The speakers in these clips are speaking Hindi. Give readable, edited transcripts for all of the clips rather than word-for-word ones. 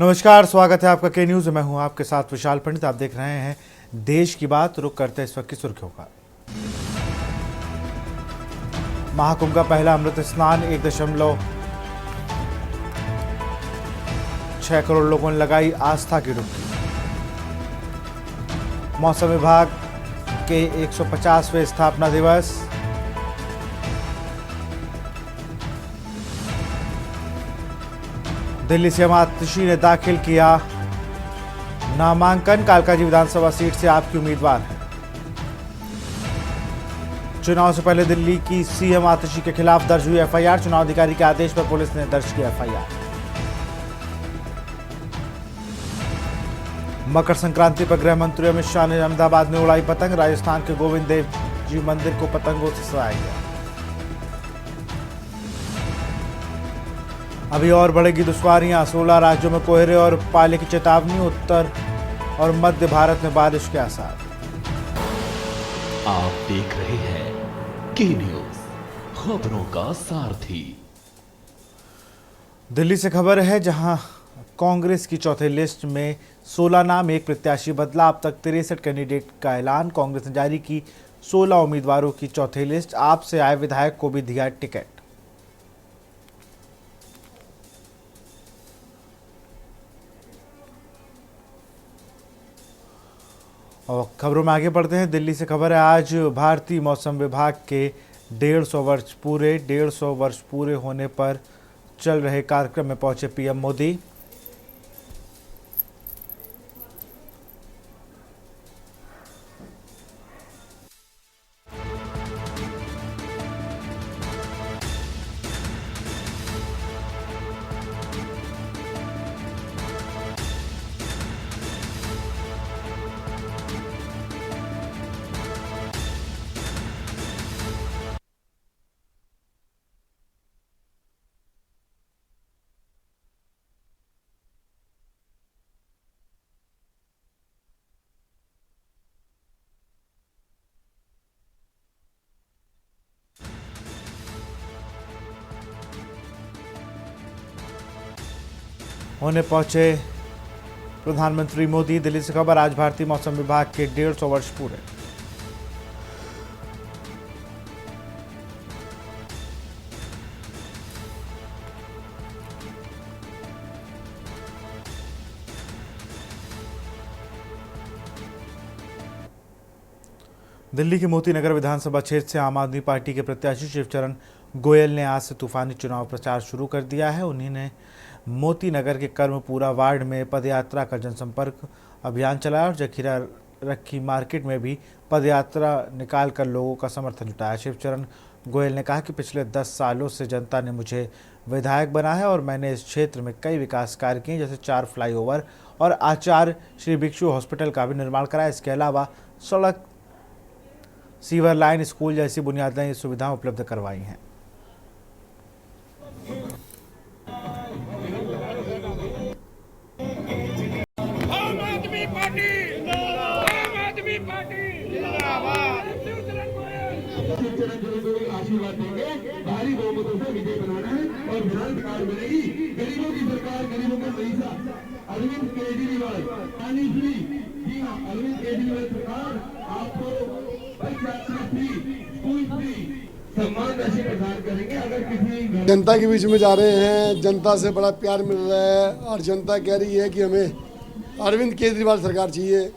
नमस्कार, स्वागत है आपका के न्यूज। मैं हूं आपके साथ विशाल पंडित। आप देख रहे हैं देश की बात। रुक करते हैं इस वक्त की सुर्खियों का। महाकुंभ का पहला अमृत स्नान 1.6 करोड़ लोगों ने लगाई आस्था की डुबकी। मौसम विभाग के 150वें स्थापना दिवस। दिल्ली से आतिशी ने दाखिल किया नामांकन। कालकाजी विधानसभा सीट से आपकी उम्मीदवार है। चुनाव से पहले दिल्ली की सीएम आतिशी के खिलाफ दर्ज हुई एफआईआर। चुनाव अधिकारी के आदेश पर पुलिस ने दर्ज किया एफआईआर। मकर संक्रांति पर गृह मंत्री अमित शाह ने अहमदाबाद में उड़ाई पतंग। राजस्थान के गोविंद देव जी मंदिर को पतंगों से सजाया गया। अभी और बढ़ेगी दुश्वारियां। 16 राज्यों में कोहरे और पाले की चेतावनी। उत्तर और मध्य भारत में बारिश के आसार। आप देख रहे हैं के न्यूज, खबरों का सारथी। दिल्ली से खबर है, जहां कांग्रेस की चौथे लिस्ट में 16 नाम, एक प्रत्याशी बदला। अब तक 63 कैंडिडेट का ऐलान। कांग्रेस ने जारी की 16 उम्मीदवारों की चौथी लिस्ट। आप से आए विधायक को भी दिया टिकट। और खबरों में आगे बढ़ते हैं। दिल्ली से खबर है, आज भारतीय मौसम विभाग के 150 वर्ष पूरे होने पर चल रहे कार्यक्रम में पहुंचे पीएम मोदी। होने पहुंचे प्रधानमंत्री मोदी। दिल्ली से खबर, आज भारतीय मौसम विभाग के 150 वर्ष पूरे। दिल्ली के मोती नगर विधानसभा क्षेत्र से आम आदमी पार्टी के प्रत्याशी शिवचरण गोयल ने आज से तूफानी चुनाव प्रचार शुरू कर दिया है। उन्हीं ने मोती नगर के कर्मपुरा वार्ड में पदयात्रा का जनसंपर्क अभियान चलाया और जखीरा रखी मार्केट में भी पदयात्रा निकालकर लोगों का समर्थन जुटाया। शिवचरण गोयल ने कहा कि पिछले 10 सालों से जनता ने मुझे विधायक बना है और मैंने इस क्षेत्र में कई विकास कार्य किए, जैसे 4 फ्लाईओवर और आचार्य श्री भिक्षु हॉस्पिटल का भी निर्माण कराया। इसके अलावा सड़क, सीवर लाइन, स्कूल जैसी बुनियादी सुविधाएं उपलब्ध करवाई हैं। आशीर्वाद देंगे, भारी बहुमतों से विजय बनाना है और विधान सरकार बनेगी। गरीबों की सरकार, गरीबों का पैसा। अरविंद केजरीवाल पानी फ्री, जी हाँ, अरविंद केजरीवाल सरकार आपको बस यात्रा फ्री, स्कूल फ्री, सम्मान राशि प्रदान करेंगे। अगर किसी जनता के बीच में जा रहे हैं, जनता से बड़ा प्यार मिल रहा है और जनता कह रही है कि हमें अरविंद केजरीवाल सरकार चाहिए,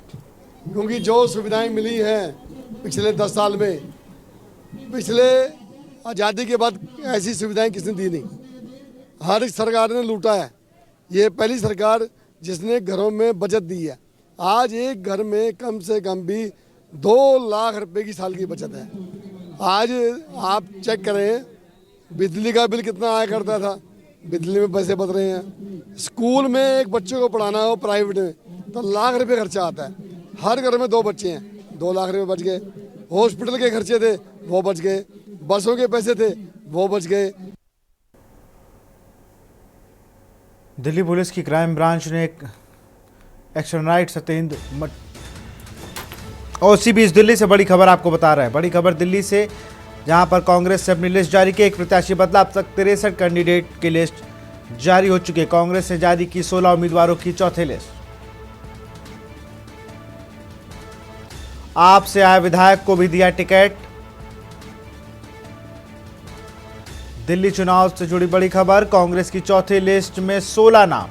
क्योंकि जो सुविधाएं मिली हैं पिछले 10 साल में, पिछले आज़ादी के बाद ऐसी सुविधाएं किसने दी नहीं। हर एक सरकार ने लूटा है। ये पहली सरकार जिसने घरों में बचत दी है। आज एक घर में कम से कम भी 2 लाख रुपए की साल की बचत है। आज आप चेक करें, बिजली का बिल कितना आया करता था, बिजली में पैसे बच रहे हैं। स्कूल में एक बच्चे को पढ़ाना हो प्राइवेट में तो लाख रुपए खर्चा आता है। हर घर में 2 बच्चे हैं, 2 लाख रुपए बच गए। हॉस्पिटल के खर्चे थे वो बच गए, बसों के पैसे थे वो बच गए। दिल्ली पुलिस की क्राइम ब्रांच ने एक action right Satyendra OCB Delhi से बड़ी खबर आपको बता रहा है। बड़ी खबर दिल्ली से, जहां पर कांग्रेस से अपनी लिस्ट जारी की, एक प्रत्याशी बदला। अब तक 63 कैंडिडेट की लिस्ट जारी हो चुके। कांग्रेस ने जारी की 16 उम्मीदवारों की चौथी लिस्ट। आप से आए विधायक को भी दिया टिकट। दिल्ली चुनाव से जुड़ी बड़ी खबर। कांग्रेस की चौथी लिस्ट में 16 नाम।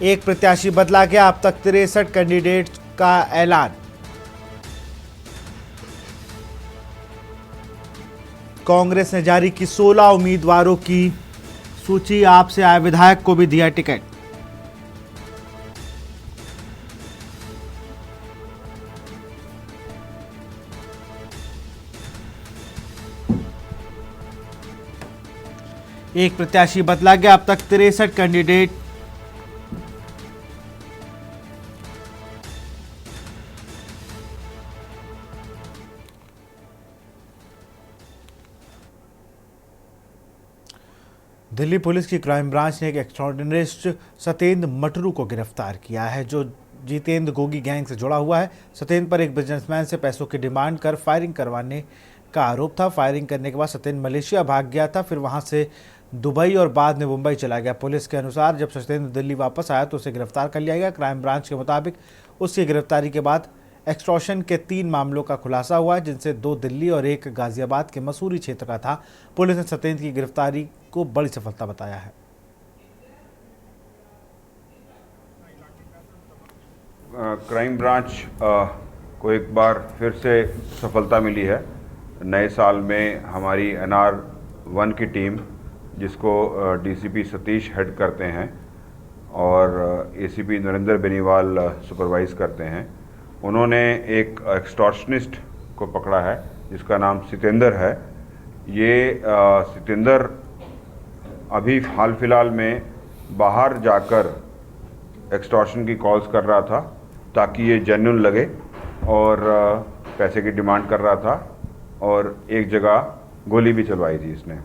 एक प्रत्याशी बदला गया। अब तक 63 कैंडिडेट का ऐलान। कांग्रेस ने जारी की 16 उम्मीदवारों की सूची। आपसे आए विधायक को भी दिया टिकट। एक प्रत्याशी बदला गया। अब तक 63 कैंडिडेट दिल्ली पुलिस की क्राइम ब्रांच ने एक एक्सट्रॉर्डिनरिस्ट सत्येंद्र मटरू को गिरफ्तार किया है, जो जितेंद्र गोगी गैंग से जुड़ा हुआ है। सत्येंद्र पर एक बिजनेसमैन से पैसों की डिमांड कर फायरिंग करवाने का आरोप था। फायरिंग करने के बाद सत्येंद्र मलेशिया भाग गया था, फिर वहां से दुबई और बाद में मुंबई चला गया। पुलिस के अनुसार जब सत्येंद्र दिल्ली वापस आया तो उसे गिरफ्तार कर लिया गया। क्राइम ब्रांच के मुताबिक उसकी गिरफ्तारी के बाद एक्सटॉर्शन के 3 मामलों का खुलासा हुआ है, जिनसे 2 दिल्ली और 1 गाजियाबाद के मसूरी क्षेत्र का था। पुलिस ने सत्येंद्र की गिरफ्तारी को बड़ी सफलता बताया है। क्राइम ब्रांच को एक बार फिर से सफलता मिली है। नए साल में हमारी NR1 की टीम, जिसको DCP सतीश हेड करते हैं और ACP नरेंद्र बेनीवाल सुपरवाइज करते हैं, उन्होंने एक एक्सटॉर्शनिस्ट को पकड़ा है जिसका नाम सत्येंद्र है। ये सत्येंद्र अभी हाल फिलहाल में बाहर जाकर एक्सटॉर्शन की कॉल्स कर रहा था ताकि ये जेन्युइन लगे, और पैसे की डिमांड कर रहा था, और एक जगह गोली भी चलवाई थी इसने।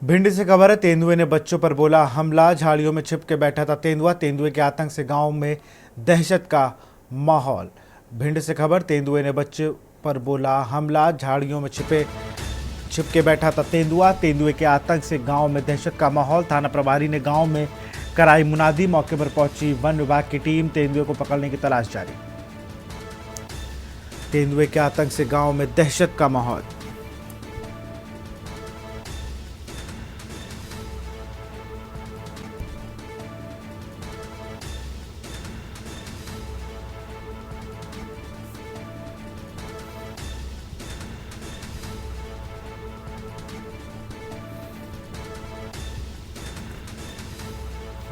भिंड से खबर है। तेंदुए ने बच्चों पर बोला हमला। झाड़ियों में छिप के बैठा था तेंदुआ। तेंदुए के आतंक से गांव में दहशत का माहौल। भिंड से खबर। तेंदुए ने बच्चे पर बोला हमला। झाड़ियों में छिप के बैठा था तेंदुआ। तेंदुए के आतंक से गांव में दहशत का माहौल। थाना प्रभारी ने गांव में कराई मुनादी। मौके पर पहुंची वन विभाग की टीम। तेंदुए को पकड़ने की तलाश जारी। तेंदुए के आतंक से गांव में दहशत का माहौल।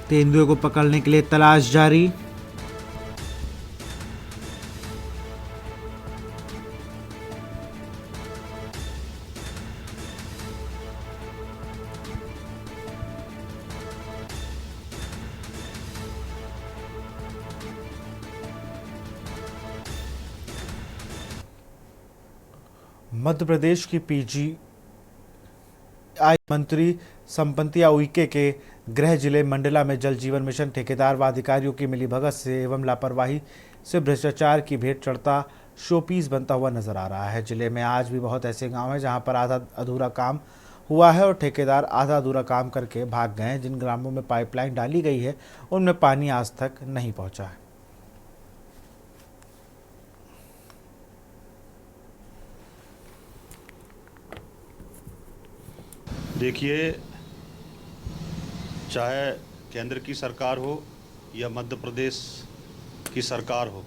तेंदुए को पकड़ने के लिए तलाश जारी। मध्य प्रदेश की PGI मंत्री संपतिया उइके के गृह जिले मंडला में जल जीवन मिशन ठेकेदार व अधिकारियों की मिलीभगत से एवं लापरवाही से भ्रष्टाचार की भेंट चढ़ता शोपीस बनता हुआ नजर आ रहा है। जिले में आज भी बहुत ऐसे गांव हैं जहां पर आधा अधूरा काम हुआ है और ठेकेदार आधा अधूरा काम करके भाग गए हैं। जिन ग्रामों में पाइपलाइन डाली गई है उनमें पानी आज तक नहीं पहुंचा है। देखिए, चाहे केंद्र की सरकार हो या मध्य प्रदेश की सरकार हो,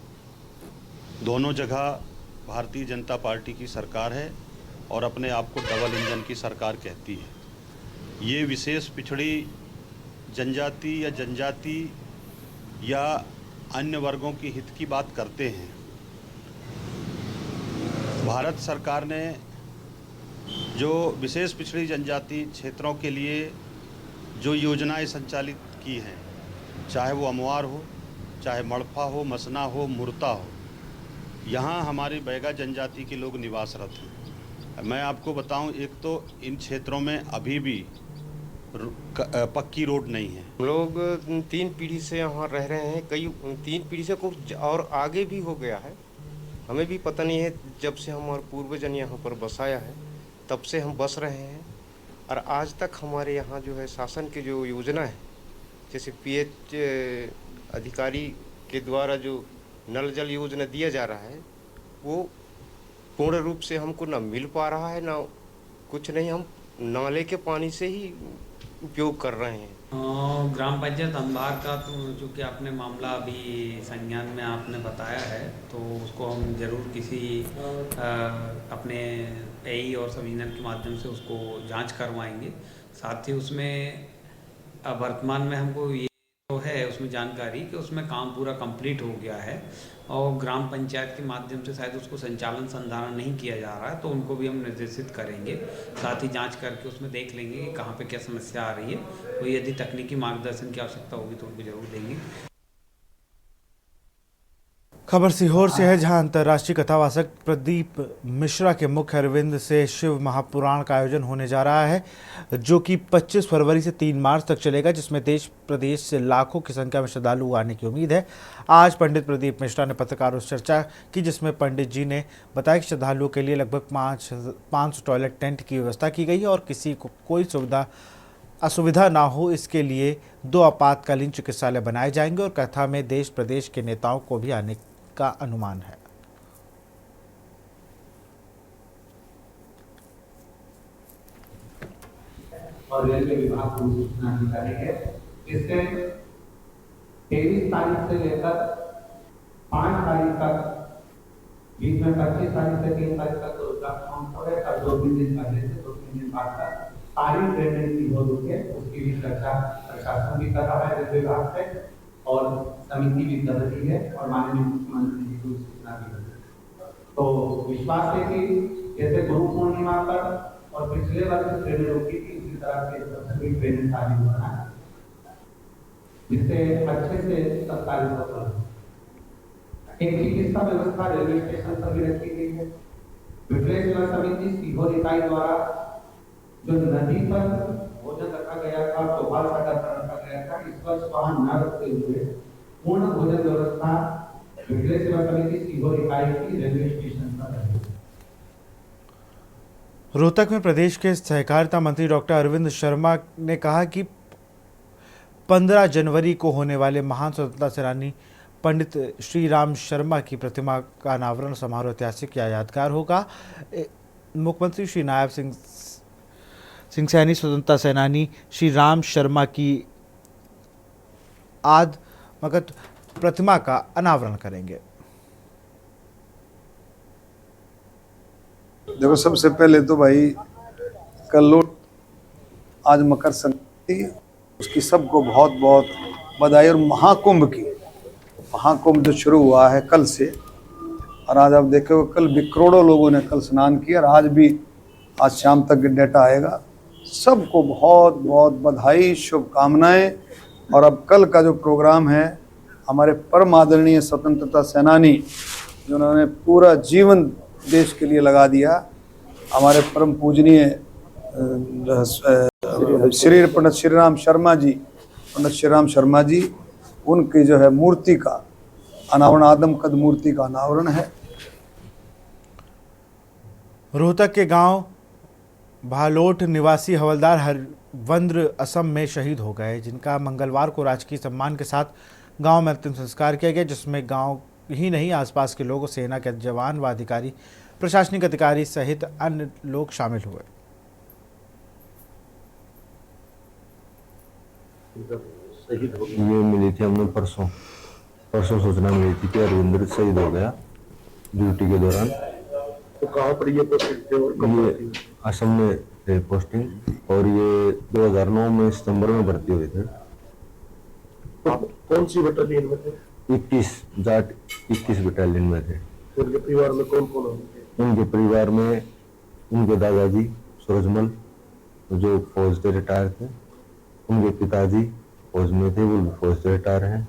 दोनों जगह भारतीय जनता पार्टी की सरकार है और अपने आप को डबल इंजन की सरकार कहती है। ये विशेष पिछड़ी जनजाति या जनजाति या अन्य वर्गों की हित की बात करते हैं। भारत सरकार ने जो विशेष पिछड़ी जनजाति क्षेत्रों के लिए जो योजनाएं संचालित की हैं, चाहे वो अमवार हो, चाहे मड़फा हो, मसना हो, मुर्ता हो, यहाँ हमारी बैगा जनजाति के लोग निवासरत हैं। मैं आपको बताऊं, एक तो इन क्षेत्रों में अभी भी पक्की रोड नहीं है। लोग 3 पीढ़ी से यहाँ रह रहे हैं, कई 3 पीढ़ी से कुछ और आगे भी हो गया है, हमें भी पता नहीं है, जब से हमारे पूर्वजन यहाँ पर बसाया है तब से हम बस रहे हैं। और आज तक हमारे यहाँ जो है शासन की जो योजना है, जैसे पीएच अधिकारी के द्वारा जो नल जल योजना दिया जा रहा है, वो पूर्ण रूप से हमको ना मिल पा रहा है, ना कुछ नहीं। हम नाले के पानी से ही उपयोग कर रहे हैं। ग्राम पंचायत अंबार का तो चूँकि आपने मामला अभी संज्ञान में आपने बताया है, तो उसको हम जरूर किसी अपने एई और सब इंजन के माध्यम से उसको जांच करवाएंगे। साथ ही उसमें वर्तमान में हमको ये तो है उसमें जानकारी कि उसमें काम पूरा कंप्लीट हो गया है और ग्राम पंचायत के माध्यम से शायद उसको संचालन संधारण नहीं किया जा रहा है, तो उनको भी हम निर्देशित करेंगे। साथ ही जांच करके उसमें देख लेंगे कि कहाँ पे क्या समस्या आ रही है, तो यदि तकनीकी मार्गदर्शन की आवश्यकता होगी तो उनको जरूर देंगे। खबर सीहोर से है, जहां अंतर्राष्ट्रीय कथावाचक प्रदीप मिश्रा के मुख्य अरविंद से शिव महापुराण का आयोजन होने जा रहा है, जो कि 25 फरवरी से 3 मार्च तक चलेगा, जिसमें देश प्रदेश से लाखों की संख्या में श्रद्धालु आने की उम्मीद है। आज पंडित प्रदीप मिश्रा ने पत्रकारों से चर्चा की, जिसमें पंडित जी ने बताया कि श्रद्धालुओं के लिए लगभग 500 टॉयलेट टेंट की व्यवस्था की गई है और किसी को कोई असुविधा ना हो, इसके लिए 2 आपातकालीन चिकित्सालय बनाए जाएंगे और कथा में देश प्रदेश के नेताओं को भी आने का अनुमान है। और रेलवे विभाग को सूचना दी जा रही है। इससे 23 तारीख से लेकर 5 तारीख तक, बीच में 25 तारीख से 3 तारीख तक तो काउंट हो रहा है। 2-3 दिन पहले से 2-3 दिन बाद तक सारी ट्रेनें की हो रही है, उसकी भी चर्चा प्रशासन भी कर रहा है रेलवे विभाग से और समिति भी कर रही है और माननीय मुख्यमंत्री जी को सूचना भी कर रही है। तो विश्वास है कि जैसे गुरु पूर्णिमा पर और पिछले वर्ष ट्रेनें रोकी थी, इसी तरह से सभी ट्रेनें चालू होना है, जिससे अच्छे से सब कार्य होता है। एक चिकित्सा व्यवस्था रेलवे स्टेशन पर भी रखी गई है। विश्लेषण समिति सीहोर इकाई द्वारा जो नदी पर भोजन रखा गया था, चौपाल सागर पर रखा गया था, इस वर्ष वहां न रखते हुए पूर्ण भोजन व्यवस्था विद्युत सेवा समिति सीहोर इकाई की रेलवे स्टेशन पर है। रोहतक में प्रदेश के सहकारिता मंत्री डॉक्टर अरविंद शर्मा ने कहा कि 15 जनवरी को होने वाले महान स्वतंत्रता सेनानी पंडित श्री राम शर्मा की प्रतिमा का अनावरण समारोह ऐतिहासिक या यादगार होगा। मुख्यमंत्री श्री नायब सिंह सैनी स्वतंत्रता सेनानी श्री राम शर्मा की आदमकत प्रतिमा का अनावरण करेंगे। देखो, सबसे पहले तो भाई कल आज मकर संक्रांति, उसकी सबको बहुत बहुत बधाई। और महाकुंभ जो शुरू हुआ है कल से, और आज आप देखो कल भी करोड़ों लोगों ने कल स्नान किया और आज शाम तक डेटा आएगा। सबको बहुत बहुत बधाई, शुभकामनाएं। और अब कल का जो प्रोग्राम है, हमारे परम आदरणीय स्वतंत्रता सेनानी जिन्होंने पूरा जीवन देश के लिए लगा दिया, हमारे परम पूजनीय पंडित श्री राम शर्मा जी, उनकी जो है मूर्ति का अनावरण, आदमकद मूर्ति का अनावरण है। रोहतक के गांव भालोट निवासी हवलदार हरवंद्र असम में शहीद हो गए, जिनका मंगलवार को राजकीय सम्मान के साथ गांव में अंतिम संस्कार किया गया, जिसमें गांव ही नहीं आसपास के लोग, सेना के जवान व अधिकारी, प्रशासनिक अधिकारी सहित अन्य लोग शामिल हुए। ये मिली थी हमने परसों सूचना मिली थी कि हरविंद्र शहीद हो गया ड्यूटी के दौरान। तो कहाँ पर ये असम में थे पोस्टिंग, और ये 2009 में सितंबर में भर्ती हुए थे। आप कौन सी बटालियन में थे? 21 बटालियन में थे। उनके परिवार में कौन कौन होते? उनके परिवार में उनके दादाजी सूरजमल जो फौज से रिटायर थे, उनके पिताजी फौज में थे, वो फौज से रिटायर हैं।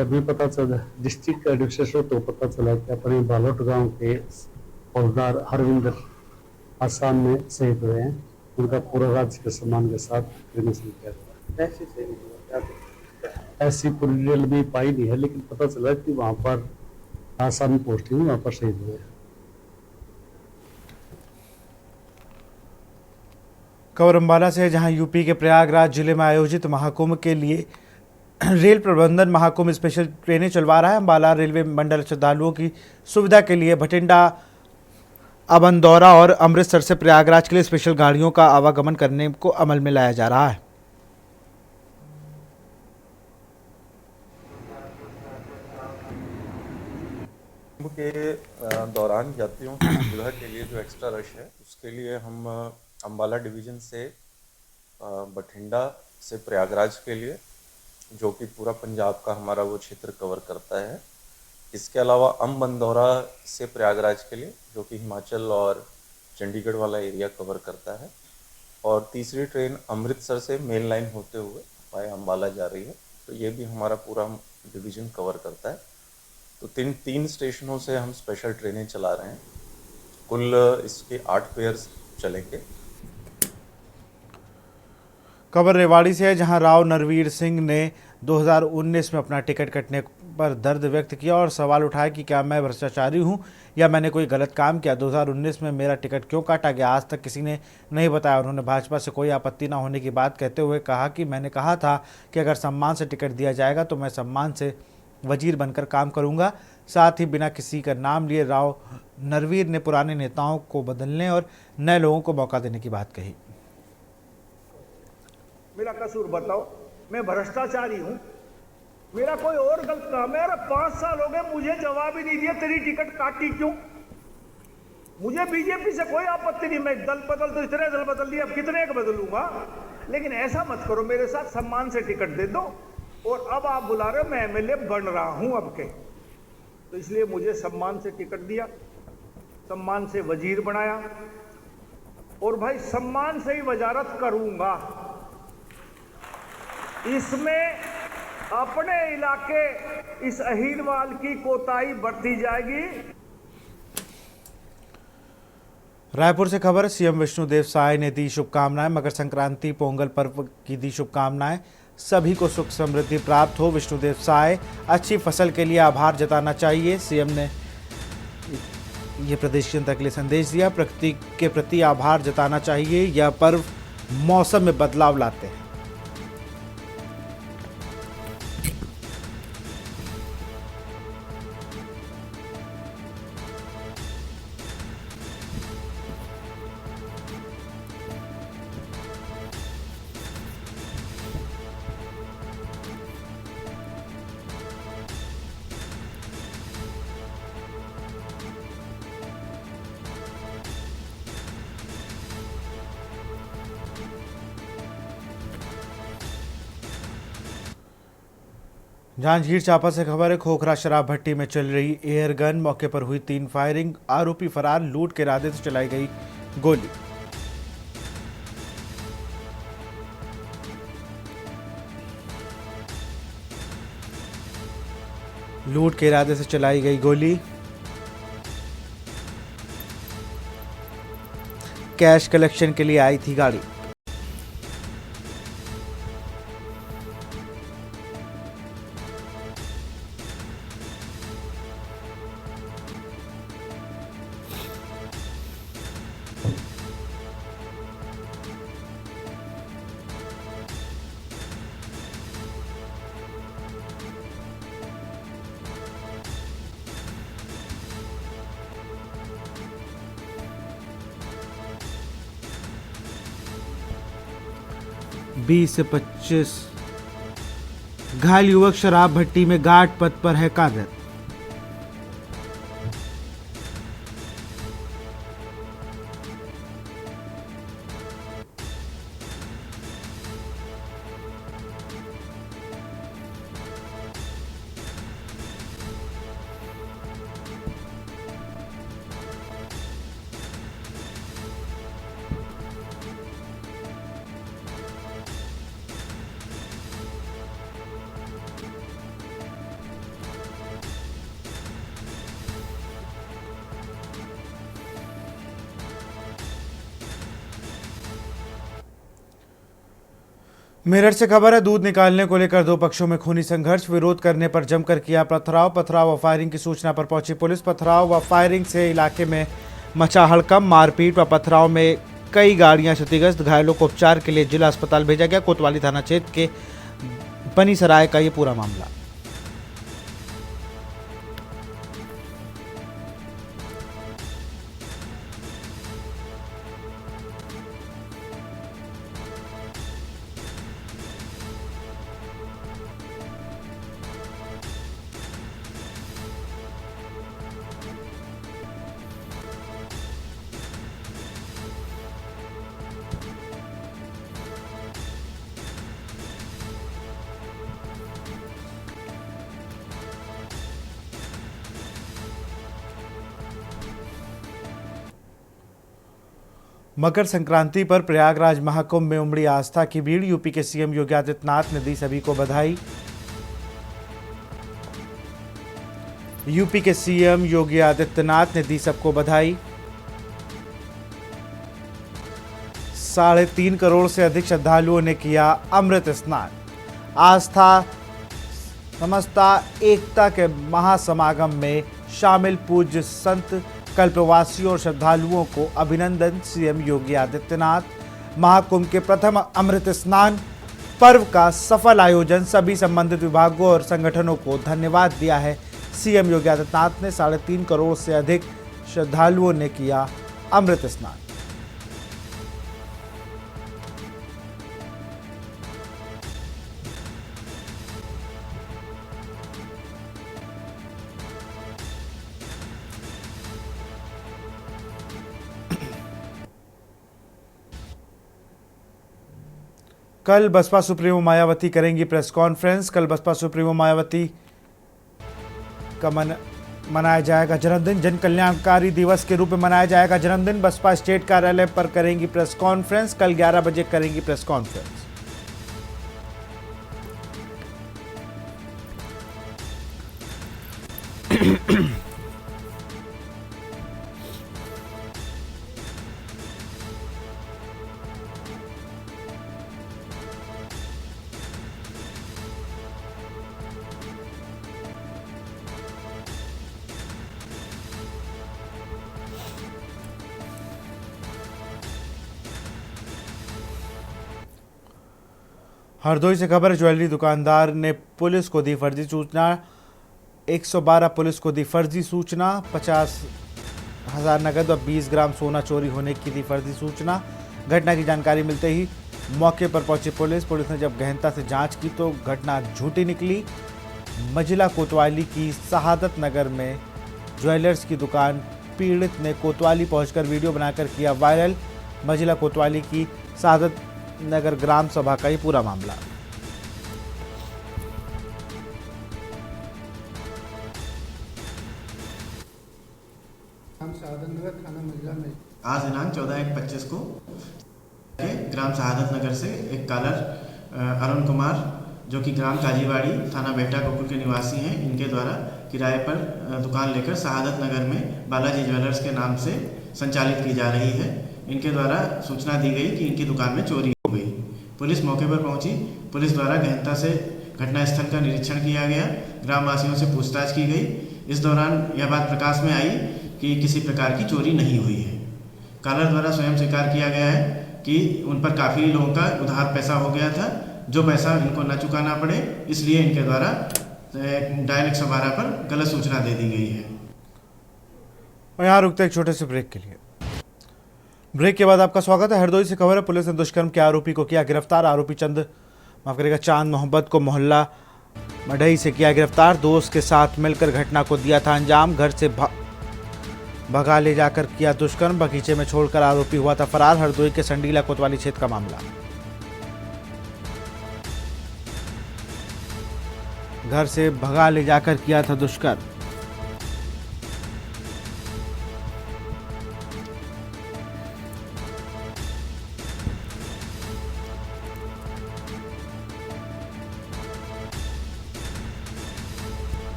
अभी पता चला डिस्ट्रिक्ट एडमिनिस्ट्रेशन तो पता चला कि अपने बालोट गांव के हवलदार हरविंदर आसाम में शहीद हुए हैं। उनका पूरा राज्य के सम्मान के साथ क्रिमेशन किया गया। ऐसी पूरी डिटेल भी पाई नहीं है, लेकिन पता चला कि वहाँ पर आसाम में पोस्टिंग वहाँ पर शहीद हुए। खबर अम्बाला से है, जहां यूपी के प्रयागराज जिले में आयोजित महाकुंभ के लिए रेल प्रबंधन महाकुंभ स्पेशल ट्रेनें चलवा रहा है। अम्बाला रेलवे मंडल श्रद्धालुओं की सुविधा के लिए भटिंडा, अबनदौरा और अमृतसर से प्रयागराज के लिए स्पेशल गाड़ियों का आवागमन करने को अमल में लाया जा रहा है। कुंभ के दौरान यात्रियों की सुविधा के लिए जो एक्स्ट्रा रश है उसके लिए हम अम्बाला डिवीज़न से बठिंडा से प्रयागराज के लिए, जो कि पूरा पंजाब का हमारा वो क्षेत्र कवर करता है, इसके अलावा अम्बनदौरा से प्रयागराज के लिए, जो कि हिमाचल और चंडीगढ़ वाला एरिया कवर करता है, और तीसरी ट्रेन अमृतसर से मेन लाइन होते हुए वाया अम्बाला जा रही है, तो ये भी हमारा पूरा डिवीज़न कवर करता है। तो तीन स्टेशनों से हम स्पेशल ट्रेनें चला रहे हैं। कुल इसके 8 पेयर्स चलेंगे। खबर रेवाड़ी से है, जहां राव नरवीर सिंह ने 2019 में अपना टिकट कटने पर दर्द व्यक्त किया और सवाल उठाया कि क्या मैं भ्रष्टाचारी हूं या मैंने कोई गलत काम किया। 2019 में मेरा टिकट क्यों काटा गया, आज तक किसी ने नहीं बताया। उन्होंने भाजपा से कोई आपत्ति न होने की बात कहते हुए कहा कि मैंने कहा था कि अगर सम्मान से टिकट दिया जाएगा तो मैं सम्मान से वजीर बनकर काम करूंगा। साथ ही बिना किसी का नाम लिए राव नरवीर ने पुराने नेताओं को बदलने और नए लोगों को मौका देने की बात कही। मेरा कसूर बताओ, मैं भ्रष्टाचारी हूं, मेरा कोई और गलत काम है? अरे 5 साल हो गए, मुझे जवाब ही नहीं दिया, तेरी टिकट काटी क्यों? मुझे बीजेपी से कोई आपत्ति नहीं, मैं दल बदल तो इतने दल बदल दिए, अब कितने का बदलूंगा, लेकिन ऐसा मत करो, मेरे साथ सम्मान से टिकट दे दो। और अब आप बुला रहे हो मैं एमएलए बन रहा हूं अब के, तो इसलिए मुझे सम्मान से टिकट दिया, सम्मान से वजीर बनाया, और भाई सम्मान से ही वजारत करूंगा। इसमें अपने इलाके इस अहीरवाल की कोताही बरती जाएगी। रायपुर से खबर, सीएम विष्णुदेव साय ने दी शुभकामनाएं। मकर संक्रांति पोंगल पर्व की दी शुभकामनाएं। सभी को सुख समृद्धि प्राप्त हो। विष्णुदेव साय, अच्छी फसल के लिए आभार जताना चाहिए। सीएम ने ये प्रदेश की जनता के लिए संदेश दिया। प्रकृति के प्रति आभार जताना चाहिए। यह पर्व मौसम में बदलाव लाते हैं। जांजगीर चांपा से खबर है, खोखरा शराब भट्टी में चल रही एयर गन, मौके पर हुई 3 फायरिंग, आरोपी फरार, लूट के इरादे से चलाई गई गोली। लूट के इरादे से चलाई गई गोली। कैश कलेक्शन के लिए आई थी गाड़ी। बीस से 25 घायल युवक शराब भट्टी में गार्ड पद पर है कार्यरत। मेरठ से खबर है, दूध निकालने को लेकर दो पक्षों में खूनी संघर्ष। विरोध करने पर जमकर किया पथराव व फायरिंग की सूचना पर पहुंची पुलिस। पथराव व फायरिंग से इलाके में मचा हड़कंप। मारपीट व पथराव में कई गाड़ियां क्षतिग्रस्त। घायलों को उपचार के लिए जिला अस्पताल भेजा गया। कोतवाली थाना क्षेत्र के बनीसराय का ये पूरा मामला। मकर संक्रांति पर प्रयागराज महाकुंभ में उमड़ी आस्था की भीड़। यूपी के सीएम योगी आदित्यनाथ ने दी सभी को बधाई। यूपी के सीएम योगी आदित्यनाथ ने दी सबको बधाई। 3.5 करोड़ से अधिक श्रद्धालुओं ने किया अमृत स्नान। आस्था समस्ता एकता के महासमागम में शामिल पूज्य संत कल्पवासियों और श्रद्धालुओं को अभिनंदन। सीएम योगी आदित्यनाथ महाकुंभ के प्रथम अमृत स्नान पर्व का सफल आयोजन, सभी संबंधित विभागों और संगठनों को धन्यवाद दिया है। सीएम योगी आदित्यनाथ ने 3.5 करोड़ से अधिक श्रद्धालुओं ने किया अमृत स्नान। कल बसपा सुप्रीमो मायावती करेंगी प्रेस कॉन्फ्रेंस। कल बसपा सुप्रीमो मायावती का मनाया जाएगा जन्मदिन। जन कल्याणकारी दिवस के रूप में मनाया जाएगा जन्मदिन। बसपा स्टेट कार्यालय पर करेंगी प्रेस कॉन्फ्रेंस। कल 11 बजे करेंगी प्रेस कॉन्फ्रेंस। हरदोई से खबर है, ज्वेलरी दुकानदार ने पुलिस को दी फर्जी सूचना। 112 पुलिस को दी फर्जी सूचना। 50,000 नकद और 20 ग्राम सोना चोरी होने की दी फर्जी सूचना। घटना की जानकारी मिलते ही मौके पर पहुंची पुलिस ने जब गहनता से जांच की तो घटना झूठी निकली। मजिला कोतवाली की शहादत नगर में ज्वेलर्स की दुकान पीड़ित ने कोतवाली पहुंचकर वीडियो बनाकर किया वायरल। मजिला कोतवाली की शहादत नगर ग्राम सभा का ये पूरा मामला। आज दिनांक 14/1/25 को ग्राम शहादत नगर से एक कॉलर अरुण कुमार जो कि ग्राम काजीवाड़ी थाना बेटा गोकुल के निवासी हैं, इनके द्वारा किराए पर दुकान लेकर शहादत नगर में बालाजी ज्वेलर्स के नाम से संचालित की जा रही है। इनके द्वारा सूचना दी गई कि इनकी दुकान में चोरी हो गई। पुलिस मौके पर पहुंची। पुलिस द्वारा गहनता से घटनास्थल का निरीक्षण किया गया। ग्रामवासियों से पूछताछ की गई। इस दौरान यह बात प्रकाश में आई कि किसी प्रकार की चोरी नहीं हुई है। कॉलर द्वारा स्वयं स्वीकार किया गया है कि उन पर काफ़ी लोगों का उधार पैसा हो गया था, जो पैसा इनको न चुकाना पड़े, इसलिए इनके द्वारा डायल 112 पर गलत सूचना दे दी गई है। और यहाँ रुकते एक छोटे से ब्रेक के लिए। ब्रेक के बाद आपका स्वागत है। हरदोई से खबर है, पुलिस ने दुष्कर्म के आरोपी को किया गिरफ्तार। आरोपी चांद मोहब्बत को मोहल्ला मढ़ई से किया गिरफ्तार। दोस्त के साथ मिलकर घटना को दिया था अंजाम। घर से भगा ले जाकर किया दुष्कर्म। बगीचे में छोड़कर आरोपी हुआ था फरार। हरदोई के संडीला कोतवाली क्षेत्र का मामला। घर से भगा ले जाकर किया था दुष्कर्म।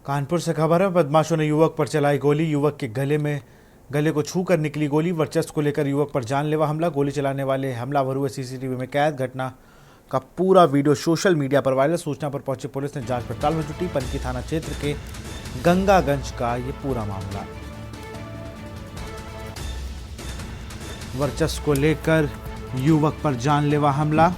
कानपुर से खबर है, बदमाशों ने युवक पर चलाई गोली। युवक के गले को छूकर निकली गोली। वर्चस्व को लेकर युवक पर जानलेवा हमला, गोली चलाने वाले हमलावर हुए सीसीटीवी में कैद। घटना का पूरा वीडियो सोशल मीडिया पर वायरल। सूचना पर पहुंची पुलिस ने जांच पड़ताल में जुटी। पनकी थाना क्षेत्र के गंगागंज का ये पूरा मामला। वर्चस्व को लेकर युवक पर जानलेवा हमला।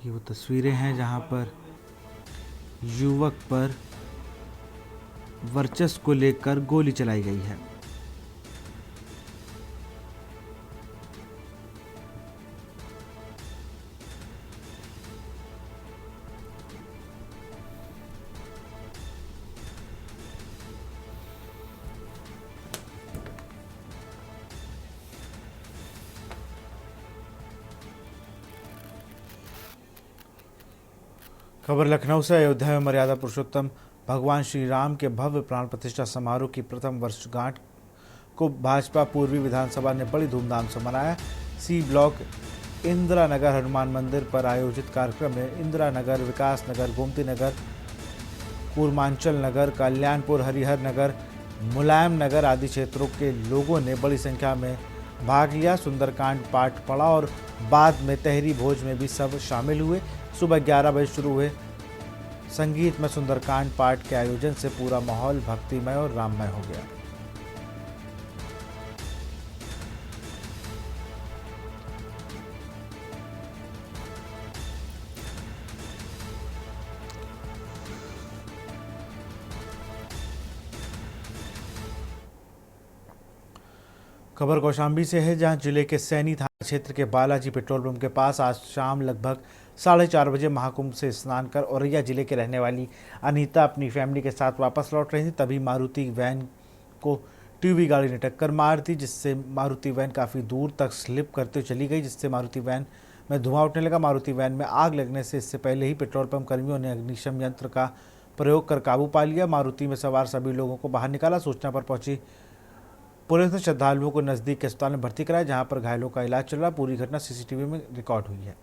ये वो तस्वीरें हैं जहां पर युवक पर वर्चस्व को लेकर गोली चलाई गई है। खबर लखनऊ से। अयोध्या में मर्यादा पुरुषोत्तम भगवान श्री राम के भव्य प्राण प्रतिष्ठा समारोह की प्रथम वर्षगांठ को भाजपा पूर्वी विधानसभा ने बड़ी धूमधाम से मनाया। सी ब्लॉक इंदिरा नगर हनुमान मंदिर पर आयोजित कार्यक्रम में इंदिरा नगर, विकास नगर, गोमती नगर, कूर्मांचल नगर, कल्याणपुर, हरिहर नगर, मुलायम नगर आदि क्षेत्रों के लोगों ने बड़ी संख्या में भाग लिया। सुंदरकांड पाठ पढ़ा और बाद में तहरी भोज में भी सब शामिल हुए। सुबह 11 बजे शुरू हुए संगीत में सुंदरकांड पाठ के आयोजन से पूरा माहौल भक्तिमय और राममय हो गया। खबर कौशाम्बी से है, जहां जिले के सैनी थाना क्षेत्र के बालाजी पेट्रोल पंप के पास आज शाम लगभग 4:30 बजे महाकुंभ से स्नान कर औरैया जिले के रहने वाली अनीता अपनी फैमिली के साथ वापस लौट रही थी। तभी मारुति वैन को टीवी गाड़ी ने टक्कर मार दी, जिससे मारुति वैन काफ़ी दूर तक स्लिप करते चली गई, जिससे मारुति वैन में धुआं उठने लगा। मारुति वैन में आग लगने से इससे पहले ही पेट्रोल पंप कर्मियों ने अग्निशम यंत्र का प्रयोग कर काबू पा लिया। मारुति में सवार सभी लोगों को बाहर निकाला। सूचना पर पहुंची पुलिस ने श्रद्धालुओं को नजदीक के अस्पताल में भर्ती कराया, जहां पर घायलों का इलाज चल रहा। पूरी घटना सीसीटीवी में रिकॉर्ड हुई है।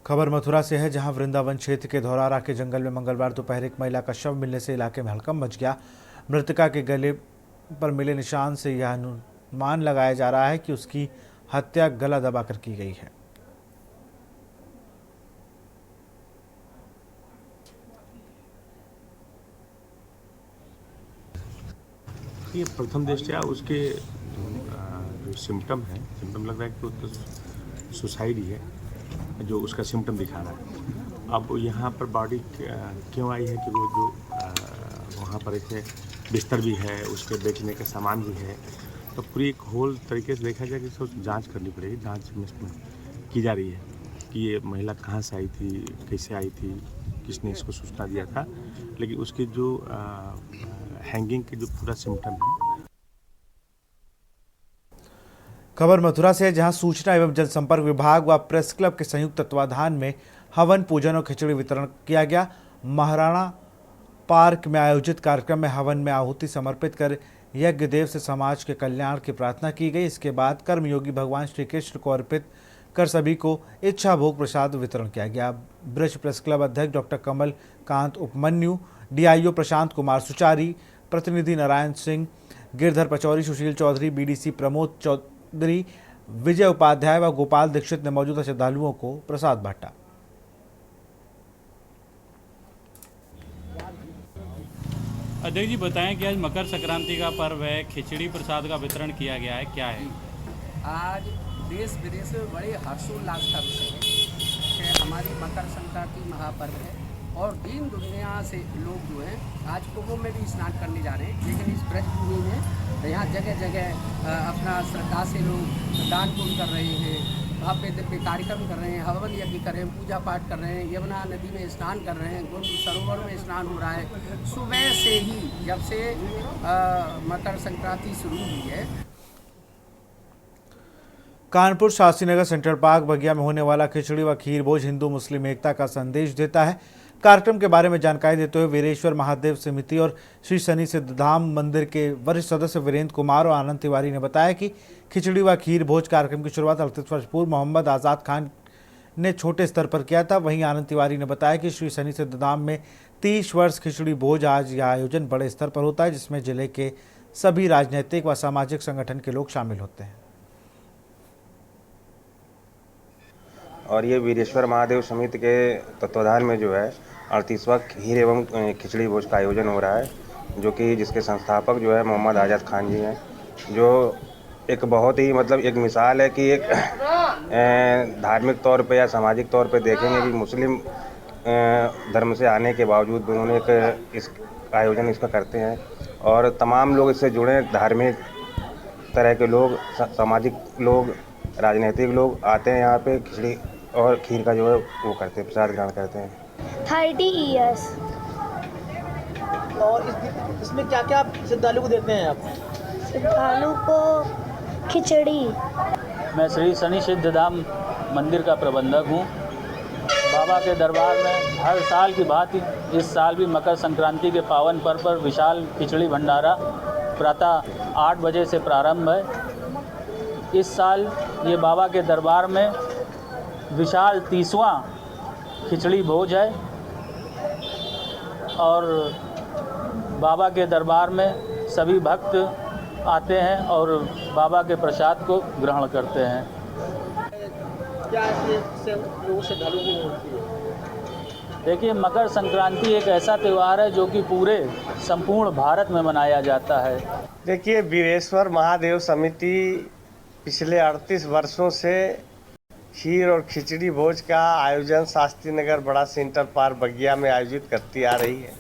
खबर मथुरा से है, जहां वृंदावन क्षेत्र के धौरारा के जंगल में मंगलवार दोपहर एक महिला का शव मिलने से इलाके में हड़कंप मच गया। मृतका के गले पर मिले निशान से यह अनुमान लगाया जा रहा है कि उसकी हत्या गला दबाकर की गई है। ये प्रथम दृष्टया उसके जो सिम्टम है, सिम्टम लग रहा है कि वो सुसाइड ही है, जो उसका सिम्टम दिखा रहा है। अब यहाँ पर बॉडी क्यों आई है कि वो जो वहाँ पर एक बिस्तर भी है, उसके बेचने का सामान भी है, तो पूरी एक होल तरीके से देखा जाए कि इसको जांच करनी पड़ेगी। जांच में की जा रही है कि ये महिला कहाँ से आई थी, कैसे आई थी, किसने इसको सूचना दिया था, लेकिन उसके जो हैंगिंग के जो पूरा सिम्टम है। खबर मथुरा से है, जहां सूचना एवं जनसंपर्क विभाग व प्रेस क्लब के संयुक्त तत्वाधान में हवन पूजन और खिचड़ी वितरण किया गया। महाराणा पार्क में आयोजित कार्यक्रम में हवन में आहुति समर्पित कर यज्ञ देव से समाज के कल्याण की प्रार्थना की गई। इसके बाद कर्मयोगी भगवान श्री कृष्ण को अर्पित कर सभी को इच्छा भोग प्रसाद वितरण किया गया। ब्रज प्रेस क्लब अध्यक्ष डॉक्टर कमल कांत उपमन्यु, डीआईओ प्रशांत कुमार सुचारी, प्रतिनिधि नारायण सिंह, गिरधर पचौरी, सुशील चौधरी, बीडीसी प्रमोद चौधरी, विजय उपाध्याय व गोपाल दीक्षित ने मौजूदा श्रद्धालुओं को प्रसाद बांटा। अध्यक्ष जी बताएं कि आज मकर संक्रांति का पर्व है, खिचड़ी प्रसाद का वितरण किया गया है, क्या है? आज देश विदेश में बड़े हर्षोल्लास का विषय है कि हमारी मकर संक्रांति महापर्व है और दीन दुनिया से लोग जो हैं आज कुंभ में भी स्नान करने जा रहे हैं, लेकिन इस ब्रजभूमि में यहाँ जगह जगह अपना श्रद्धा से लोग दान पुण्य कर रहे हैं, भव्य दिव्य कार्यक्रम कर रहे हैं, हवन यज्ञ कर रहे हैं, पूजा पाठ कर रहे हैं, यमुना नदी में स्नान कर रहे हैं, गुरु सरोवर में स्नान हो रहा है। सुबह से ही जब से मकर संक्रांति शुरू हुई है। कानपुर शास्त्री नगर सेंट्रल पार्क बगिया में होने वाला खिचड़ी व खीर भोज हिंदू मुस्लिम एकता का संदेश देता है। कार्यक्रम के बारे में जानकारी देते हुए वीरेश्वर महादेव समिति और श्री शनि सिद्धधाम मंदिर के वरिष्ठ सदस्य वीरेंद्र कुमार और आनंद तिवारी ने बताया कि खिचड़ी व खीर भोज कार्यक्रम की शुरुआत 38 वर्ष पूर्व मोहम्मद आज़ाद खान ने छोटे स्तर पर किया था। वहीं आनंद तिवारी ने बताया कि श्री शनि सिद्धधाम में 30 वर्ष खिचड़ी भोज आज यह आयोजन बड़े स्तर पर होता है, जिसमें जिले के सभी राजनीतिक व सामाजिक संगठन के लोग शामिल होते हैं। और ये वीरेश्वर महादेव समिति के तत्वाधान में जो है 38वां खीर एवं खिचड़ी भोज का आयोजन हो रहा है, जो कि जिसके संस्थापक जो है मोहम्मद आज़ाद खान जी हैं, जो एक बहुत ही मतलब एक मिसाल है कि एक धार्मिक तौर पे या सामाजिक तौर पे देखेंगे कि मुस्लिम धर्म से आने के बावजूद भी उन्होंने एक इस आयोजन इसका करते हैं और तमाम लोग इससे जुड़े, धार्मिक तरह के लोग, सामाजिक लोग, राजनीतिक लोग आते हैं यहाँ पे खिचड़ी और खीर का जो है वो करते हैं, प्रसाद ग्रहण करते हैं। 30 इयर्स। और इसमें क्या क्या श्रद्धालु को देते हैं आप? श्रद्धालु को खिचड़ी। मैं श्री शनि सिद्धधाम मंदिर का प्रबंधक हूँ। बाबा के दरबार में हर साल की भांति इस साल भी मकर संक्रांति के पावन पर्व पर विशाल खिचड़ी भंडारा प्रातः 8 बजे से प्रारंभ है। इस साल ये बाबा के दरबार में विशाल 30वां खिचड़ी भोज है और बाबा के दरबार में सभी भक्त आते हैं और बाबा के प्रसाद को ग्रहण करते हैं। क्या लोगों से श्रद्धालुओं को होती है? देखिए, मकर संक्रांति एक ऐसा त्यौहार है जो कि पूरे संपूर्ण भारत में मनाया जाता है। देखिए, वीरेश्वर महादेव समिति पिछले 38 वर्षों से खीर और खिचड़ी भोज का आयोजन शास्त्री नगर बड़ा सेंटर पार्क बगिया में आयोजित करती आ रही है।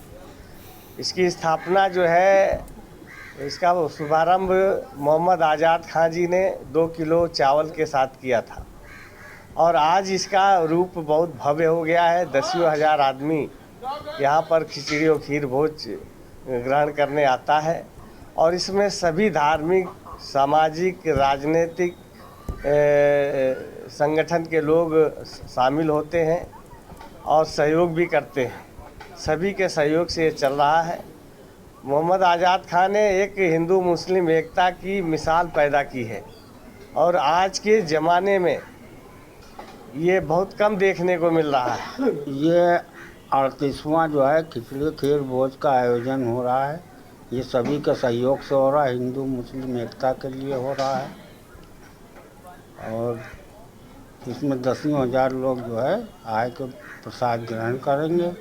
इसकी स्थापना जो है, इसका शुभारंभ मोहम्मद आज़ाद खान जी ने 2 किलो चावल के साथ किया था और आज इसका रूप बहुत भव्य हो गया है। 10,000 आदमी यहाँ पर खिचड़ी और खीर भोज ग्रहण करने आता है और इसमें सभी धार्मिक, सामाजिक, राजनीतिक संगठन के लोग शामिल होते हैं और सहयोग भी करते हैं। सभी के सहयोग से ये चल रहा है। मोहम्मद आज़ाद खान ने एक हिंदू मुस्लिम एकता की मिसाल पैदा की है और आज के ज़माने में ये बहुत कम देखने को मिल रहा है। ये 38वां जो है खिचड़ी खीर भोज का आयोजन हो रहा है। ये सभी के सहयोग से हो रहा है, हिंदू मुस्लिम एकता के लिए हो रहा है और इसमें 10,000 लोग जो है आए के प्रसाद ग्रहण करेंगे।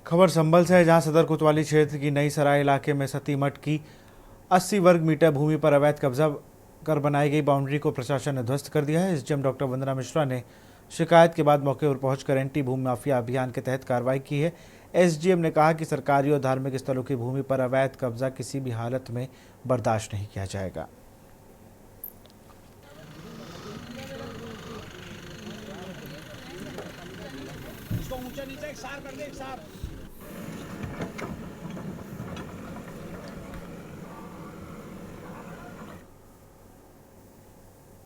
खबर संभल से है, जहां सदर कोतवाली क्षेत्र की नई सराय इलाके में सती मठ की 80 वर्ग मीटर भूमि पर अवैध कब्जा कर बनाई गई बाउंड्री को प्रशासन ने ध्वस्त कर दिया है। एसडीएम डॉक्टर वंदना मिश्रा ने शिकायत के बाद मौके पर पहुंचकर एंटी भूमि माफिया अभियान के तहत कार्रवाई की है। एसडीएम ने कहा कि सरकारी और धार्मिक स्थलों की भूमि पर अवैध कब्जा किसी भी हालत में बर्दाश्त नहीं किया जाएगा।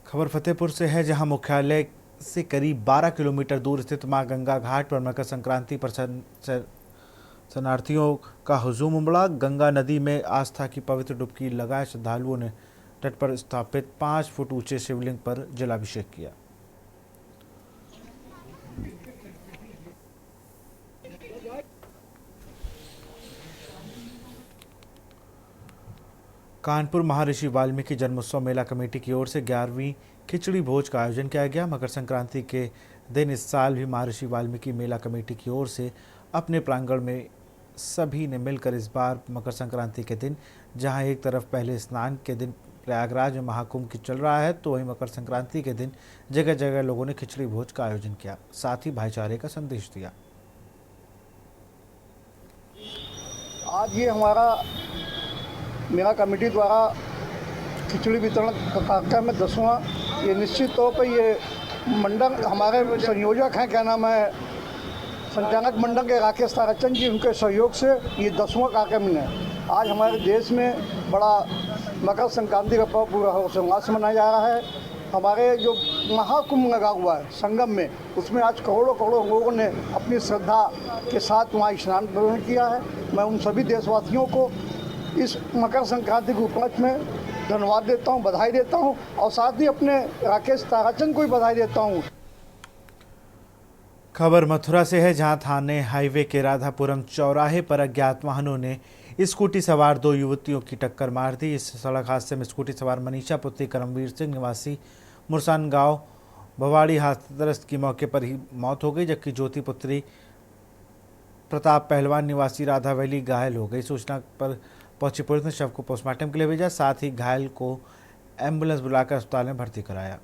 खबर फतेहपुर से है, जहां मुख्यालय से करीब 12 किलोमीटर दूर स्थित मां गंगा घाट पर मकर संक्रांति पर शरणार्थियों का हुजूम उमड़ा। गंगा नदी में आस्था की पवित्र डुबकी लगाए श्रद्धालुओं ने तट पर स्थापित 5 फुट ऊंचे शिवलिंग पर जलाभिषेक किया। कानपुर महर्षि वाल्मीकि जन्मोत्सव मेला कमेटी की ओर से 11वीं खिचड़ी भोज का आयोजन किया गया। मकर संक्रांति के दिन इस साल भी महर्षि वाल्मीकि मेला कमेटी की ओर से अपने प्रांगण में सभी ने मिलकर इस बार मकर संक्रांति के दिन, जहां एक तरफ पहले स्नान के दिन प्रयागराज में महाकुंभ की चल रहा है, तो वहीं मकर संक्रांति के दिन जगह जगह लोगों ने खिचड़ी भोज का आयोजन किया, साथ ही भाईचारे का संदेश दिया। आज ये हमारा मेरा कमेटी द्वारा खिचड़ी वितरण का कार्यक्रम में 10वां, ये निश्चित तौर पर ये मंडल हमारे संयोजक हैं, क्या नाम है, संचालक मंडल के राकेश ताराचंद जी, उनके सहयोग से ये 10वां कार्यक्रम है। आज हमारे देश में बड़ा मकर संक्रांति का पर्व पूरा हर्षोल्लास से मनाया जा रहा है। हमारे जो महाकुंभ लगा हुआ है संगम में, उसमें आज करोड़ों करोड़ों लोगों ने अपनी श्रद्धा के साथ वहाँ स्नान ग्रहण किया है। मैं उन सभी देशवासियों को इस मकर संक्रांति के उपलक्ष्य में धन्यवाद देता हूँ, बधाई देता हूँ और साथ ही अपने राकेश ताराचंद को भी बधाई देता हूँ। खबर मथुरा से है, जहां थाने हाईवे के राधापुरम चौराहे पर अज्ञात वाहनों ने स्कूटी सवार 2 युवतियों की टक्कर मार दी। इस सड़क हादसे में स्कूटी सवार मनीषा पुत्री करमवीर सिंह निवासी मुरसान गांव भवाड़ी हादसाग्रस्त की मौके पर ही मौत हो गई, जबकि ज्योति पुत्री प्रताप पहलवान निवासी राधा वैली घायल हो गई। सूचना पर पहुंची पुलिस ने शव को पोस्टमार्टम के लिए भेजा, साथ ही घायल को एम्बुलेंस बुलाकर अस्पताल में भर्ती कराया।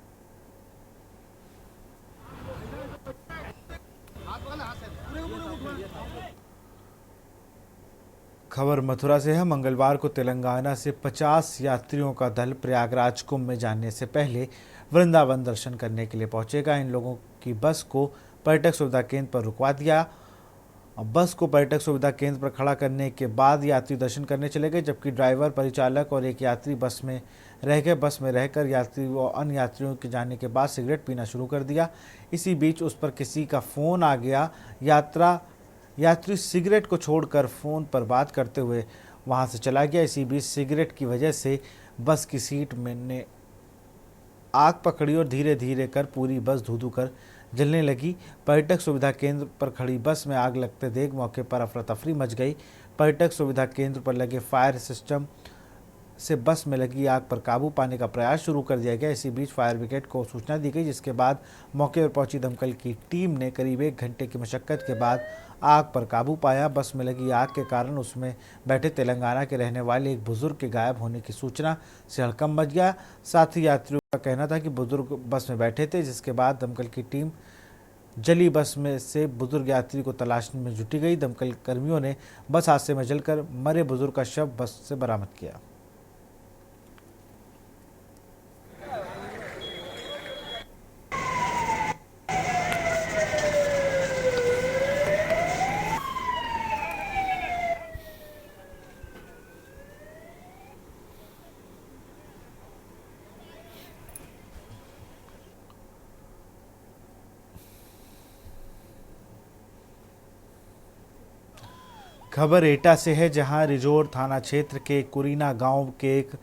खबर मथुरा से है। मंगलवार को तेलंगाना से 50 यात्रियों का दल प्रयागराज कुंभ में जाने से पहले वृंदावन दर्शन करने के लिए पहुंचेगा। इन लोगों की बस को पर्यटक सुविधा केंद्र पर रुकवा दिया। बस को पर्यटक सुविधा केंद्र पर खड़ा करने के बाद यात्री दर्शन करने चले गए, जबकि ड्राइवर, परिचालक और एक यात्री बस में रह गए। बस में रहकर यात्री व अन्य यात्रियों के जाने के बाद सिगरेट पीना शुरू कर दिया। इसी बीच उस पर किसी का फ़ोन आ गया। यात्री सिगरेट को छोड़कर फ़ोन पर बात करते हुए वहां से चला गया। इसी बीच सिगरेट की वजह से बस की सीट में ने आग पकड़ी और धीरे धीरे कर पूरी बस धू-धू कर जलने लगी। पर्यटक सुविधा केंद्र पर खड़ी बस में आग लगते देख मौके पर अफरा तफरी मच गई। पर्यटक सुविधा केंद्र पर लगे फायर सिस्टम से बस में लगी आग पर काबू पाने का प्रयास शुरू कर दिया गया। इसी बीच फायर ब्रिगेड को सूचना दी गई, जिसके बाद मौके पर पहुंची दमकल की टीम ने करीब 1 घंटे की मशक्कत के बाद आग पर काबू पाया। बस में लगी आग के कारण उसमें बैठे तेलंगाना के रहने वाले एक बुजुर्ग के गायब होने की सूचना से हड़कंप मच गया। साथ ही यात्रियों का कहना था कि बुजुर्ग बस में बैठे थे, जिसके बाद दमकल की टीम जली बस में से बुजुर्ग यात्री को तलाशने में जुटी गई। दमकल कर्मियों ने बस हादसे में जलकर मरे बुजुर्ग का शव बस से बरामद किया। खबर एटा से है, जहां रिजोर थाना क्षेत्र के कुरीना गांव के 1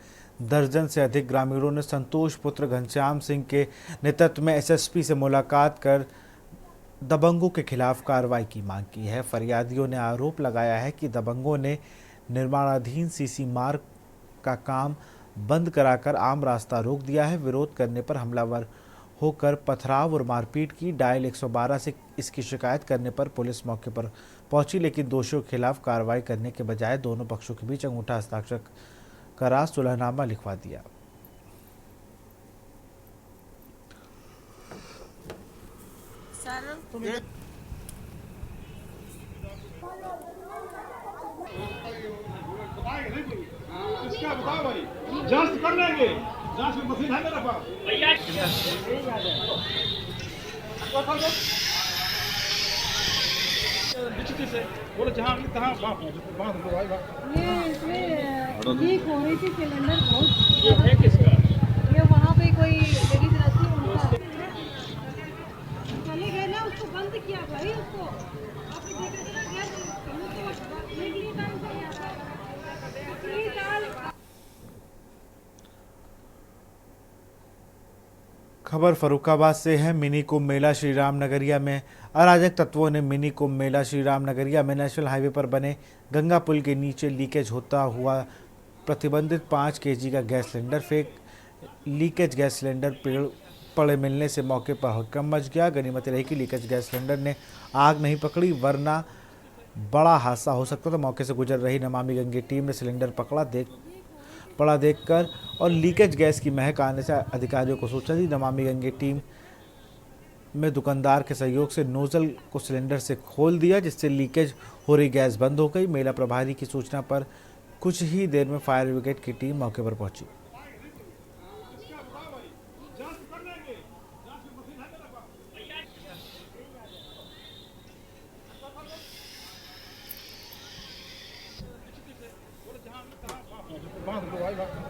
दर्जन से अधिक ग्रामीणों ने संतोष पुत्र घनश्याम सिंह के नेतृत्व में एसएसपी से मुलाकात कर दबंगों के खिलाफ कार्रवाई की मांग की है। फरियादियों ने आरोप लगाया है कि दबंगों ने निर्माणाधीन सीसी मार्ग का काम बंद कराकर आम रास्ता रोक दिया है। विरोध करने पर हमलावर होकर पथराव और मारपीट की। डायल 112 से इसकी शिकायत करने पर पुलिस मौके पर पहुंची, लेकिन दोषियों के खिलाफ कार्रवाई करने के बजाय दोनों पक्षों के बीच अंगूठा हस्ताक्षर करा सुलहनामा लिखवा दिया। जांच कर लेंगे, जांच में मशीन है मेरे पास भैया। बोलो जहाँ तहाँ बांध दो भाई। ये इसमें लीक हो रही थी सिलेंडर बहुत। ये है किसका? ये वहाँ पे कोई लेडीज रहती है उनका। चले गए ना, उसको बंद किया भाई उसको। आप देखे थे ना गैस निकली टाइम से नहीं आता। खबर फरुखाबाद से है। मिनी कुंभ मेला श्री राम नगरिया में अराजक तत्वों ने मिनी कुंभ मेला श्री राम नगरिया में नेशनल हाईवे पर बने गंगा पुल के नीचे लीकेज होता हुआ प्रतिबंधित 5 kg का गैस सिलेंडर फेंक। लीकेज गैस सिलेंडर पेड़ पड़े मिलने से मौके पर हड़कंप मच गया। गनीमत रही कि लीकेज गैस सिलेंडर ने आग नहीं पकड़ी, वरना बड़ा हादसा हो सकता था। मौके से गुजर रही नमामि गंगे टीम ने सिलेंडर पड़ा देखकर और लीकेज गैस की महक आने से अधिकारियों को सूचना दी। नमामि गंगे टीम में दुकानदार के सहयोग से नोजल को सिलेंडर से खोल दिया, जिससे लीकेज हो रही गैस बंद हो गई। मेला प्रभारी की सूचना पर कुछ ही देर में फायर ब्रिगेड की टीम मौके पर पहुंची।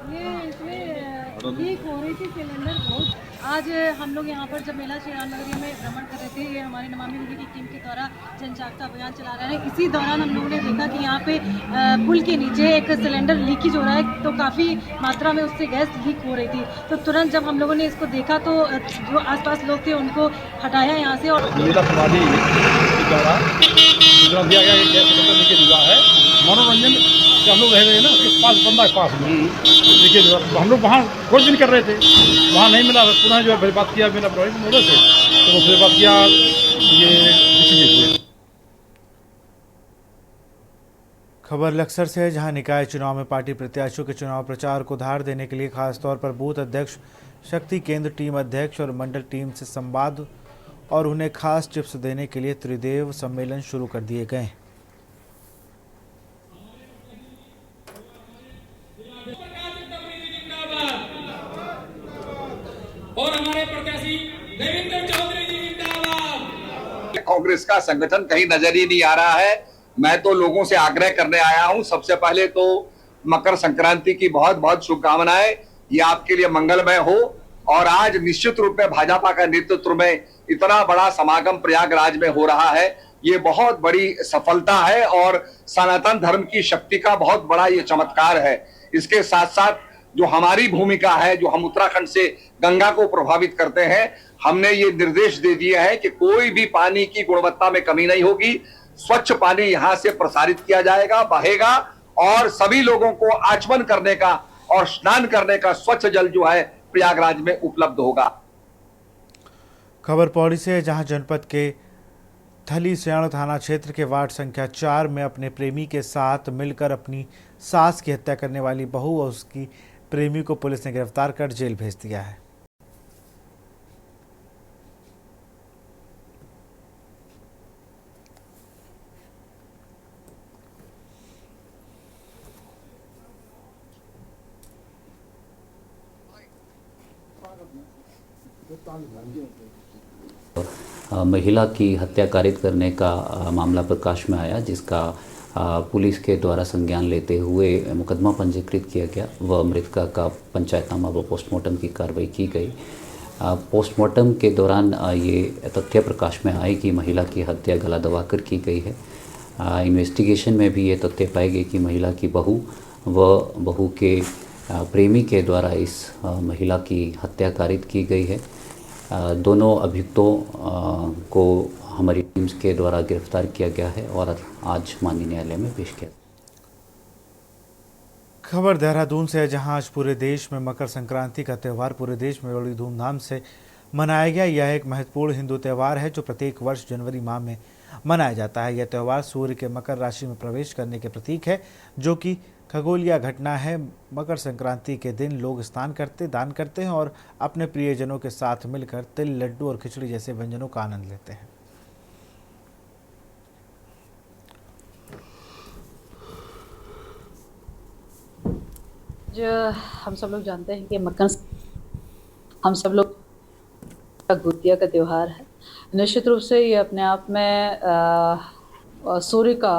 ये लीक हो रही थी सिलेंडर बहुत। आज हम लोग यहाँ पर जब मेला श्री राम नगरी में भ्रमण कर रहे थे, ये हमारे नमामि गंगे की टीम के द्वारा जन जागरूकता अभियान चला रहे हैं। इसी दौरान हम लोगों ने देखा कि यहाँ पे पुल के नीचे एक सिलेंडर लीकेज हो रहा है, तो काफ़ी मात्रा में उससे गैस लीक हो रही थी। तो तुरंत जब हम लोगों ने इसको देखा तो जो आसपास लोग थे उनको हटाया यहाँ से। और द्वारा सूचना दिया गया कि गैस सिलेंडर लीकेज हुआ है। मनोरंजन से हम लोग रह रहे हैं ना, उसके पास बंदा है पास में लीकेज हुआ, तो हम लोग वहाँ खोजबीन कर रहे थे, वहाँ नहीं मिला। पुनः जो है बात किया मेरा प्रभावित महोदय से, तो फिर बात किया ये ऋषिकेश। खबर लक्सर से है, जहां निकाय चुनाव में पार्टी प्रत्याशियों के चुनाव प्रचार को धार देने के लिए खासतौर पर बूथ अध्यक्ष, शक्ति केंद्र टीम अध्यक्ष और मंडल टीम से संवाद और उन्हें खास टिप्स देने के लिए त्रिदेव सम्मेलन शुरू कर दिए गए। और हमारे प्रत्याशी देवेंद्र चौधरी जी जिंदाबाद। कांग्रेस का संगठन कहीं नजर ही नहीं आ रहा है। मैं तो लोगों से आग्रह करने आया हूं, सबसे पहले तो मकर संक्रांति की बहुत बहुत शुभकामनाएं, ये आपके लिए मंगलमय हो। और आज निश्चित रूप में भाजपा का नेतृत्व में इतना बड़ा समागम प्रयागराज में हो रहा है, ये बहुत बड़ी सफलता है और सनातन धर्म की शक्ति का बहुत बड़ा ये चमत्कार है। इसके साथ साथ जो हमारी भूमिका है, जो हम उत्तराखंड से गंगा को प्रभावित करते हैं, हमने ये निर्देश दे दिए हैं कि कोई भी पानी की गुणवत्ता में कमी नहीं होगी। स्वच्छ पानी यहाँ से प्रसारित किया जाएगा, बहेगा और सभी लोगों को आचमन करने का और स्नान करने का स्वच्छ जल जो है प्रयागराज में उपलब्ध होगा। खबर पौड़ी से, जहां जनपद के थली सयाण थाना क्षेत्र के वार्ड संख्या 4 में अपने प्रेमी के साथ मिलकर अपनी सास की हत्या करने वाली बहू और उसकी प्रेमी को पुलिस ने गिरफ्तार कर जेल भेज दिया है। महिला की हत्या कारित करने का मामला प्रकाश में आया, जिसका पुलिस के द्वारा संज्ञान लेते हुए मुकदमा पंजीकृत किया गया व मृतका का पंचायतनामा व पोस्टमार्टम की कार्रवाई की गई। पोस्टमार्टम के दौरान ये तथ्य प्रकाश में आए कि महिला की हत्या गला दबाकर की गई है। इन्वेस्टिगेशन में भी ये तथ्य पाए गए कि महिला की बहू व बहू के प्रेमी के द्वारा इस महिला की हत्या कारित की गई है। दोनों अभियुक्तों को हमारी टीम्स के द्वारा गिरफ्तार किया गया है और आज माननीय न्यायालय में पेश किया। खबर देहरादून से है, जहां आज पूरे देश में मकर संक्रांति का त्यौहार पूरे देश में बड़ी धूमधाम से मनाया गया। यह एक महत्वपूर्ण हिंदू त्यौहार है जो प्रत्येक वर्ष जनवरी माह में मनाया जाता है। यह त्यौहार सूर्य के मकर राशि में प्रवेश करने के प्रतीक है, जो कि खगोलीय घटना है। मकर संक्रांति के दिन लोग स्नान करते, दान करते हैं और अपने प्रियजनों के साथ मिलकर तिल, लड्डू और खिचड़ी जैसे व्यंजनों का आनंद लेते हैं। जो हम सब लोग जानते हैं कि मकर हम सब लोग गुतिया का त्यौहार है। निश्चित रूप से ये अपने आप में सूर्य का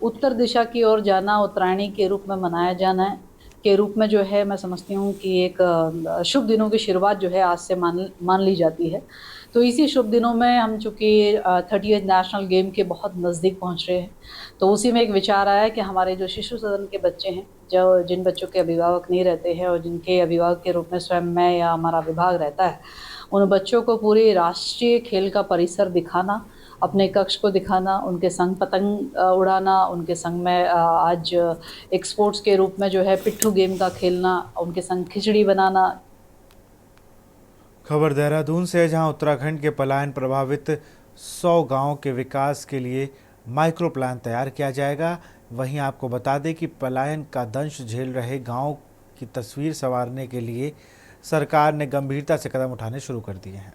उत्तर दिशा की ओर जाना, उत्तरायणी के रूप में मनाया जाना के रूप में जो है मैं समझती हूँ कि एक शुभ दिनों की शुरुआत जो है आज से मान ली जाती है। तो इसी शुभ दिनों में हम चूँकि 30th नेशनल गेम के बहुत नज़दीक पहुँच रहे हैं, तो उसी में एक विचार आया कि हमारे जो शिशु सदन के बच्चे हैं, जो जिन बच्चों के अभिभावक नहीं रहते हैं और जिनके अभिभावक के रूप में स्वयं मैं या हमारा विभाग रहता है, उन बच्चों को पूरी राष्ट्रीय खेल का परिसर दिखाना, अपने कक्ष को दिखाना, उनके संग पतंग उड़ाना, उनके संग में आज एक स्पोर्ट्स के रूप में जो है पिट्ठू गेम का खेलना, उनके संग खिचड़ी बनाना। खबर देहरादून से है, जहां उत्तराखंड के पलायन प्रभावित 100 गांवों के विकास के लिए माइक्रो प्लान तैयार किया जाएगा। वहीं आपको बता दें कि पलायन का दंश झेल रहे गांव की तस्वीर संवारने के लिए सरकार ने गंभीरता से कदम उठाने शुरू कर दिए हैं।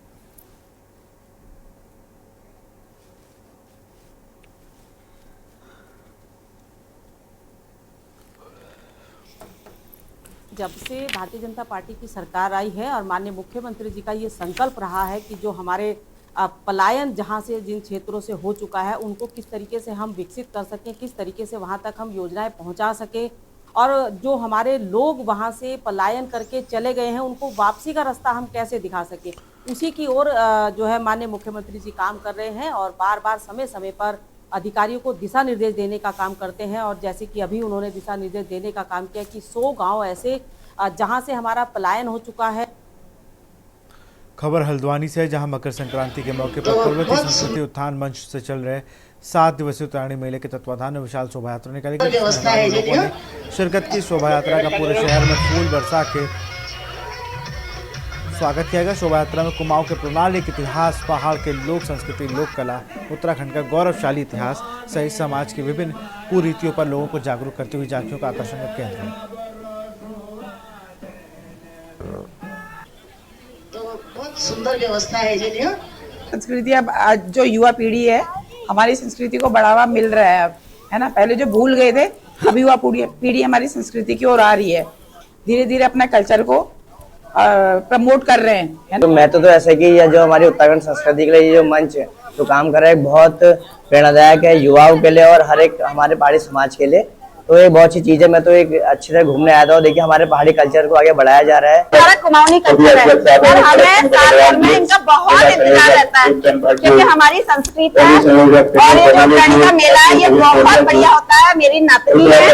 जब से भारतीय जनता पार्टी की सरकार आई है और माननीय मुख्यमंत्री जी का ये संकल्प रहा है कि जो हमारे पलायन जहाँ से जिन क्षेत्रों से हो चुका है उनको किस तरीके से हम विकसित कर सकें, किस तरीके से वहाँ तक हम योजनाएं पहुँचा सकें और जो हमारे लोग वहाँ से पलायन करके चले गए हैं उनको वापसी का रास्ता हम कैसे दिखा सके, उसी की ओर जो है माननीय मुख्यमंत्री जी काम कर रहे हैं और बार बार समय समय पर अधिकारियों को दिशा निर्देश देने का काम करते हैं। और जैसे कि अभी उन्होंने दिशा निर्देश देने का काम किया कि 100 गांव ऐसे जहां से हमारा पलायन हो चुका है। खबर हल्द्वानी से है, जहां मकर संक्रांति के मौके पर पर्वतीय संस्कृति उत्थान मंच से चल रहे 7 दिवसीय उत्तरायणी मेले के तत्वाधान में विशाल शोभा यात्रा निकाली गई। लोगों ने शिरकत की। शोभा यात्रा का पूरे शहर में फूल बरसा के स्वागत किया गया। शोभा यात्रा में कुमाऊं के पौराणिक इतिहास, पहाड़ के लोक संस्कृति, लोक कला, उत्तराखंड का गौरवशाली इतिहास सहित समाज की विभिन्न कुरीतियों पर लोगों को जागरूक करती हुई झांकियों का आकर्षण का केंद्र है। बहुत सुंदर व्यवस्था है जी। संस्कृति अब आज जो युवा पीढ़ी है, हमारी संस्कृति को बढ़ावा मिल रहा है अब, है ना। पहले जो भूल गए थे, अभी युवा पीढ़ी हमारी संस्कृति की ओर आ रही है, धीरे धीरे अपना कल्चर को प्रमोट कर रहे हैं। तो मैं तो ऐसा कि यह जो हमारी उत्तराखंड संस्कृति के लिए ये जो मंच जो काम कर रहा है बहुत प्रेरणादायक है युवाओं के लिए और हर एक हमारे पहाड़ी समाज के लिए। तो ये बहुत अच्छी चीज है। मैं तो एक अच्छी तरह घूमने आया था और देखिए हमारे पहाड़ी कल्चर को आगे बढ़ाया जा रहा है। हमारा कुमाऊनी कल्चर है और हमें साल भर में इनका बहुत इंतजार रहता है क्योंकि हमारी संस्कृति है। और ये जो उत्तरायणी का मेला है ये बहुत बढ़िया होता है। मेरी नातनी है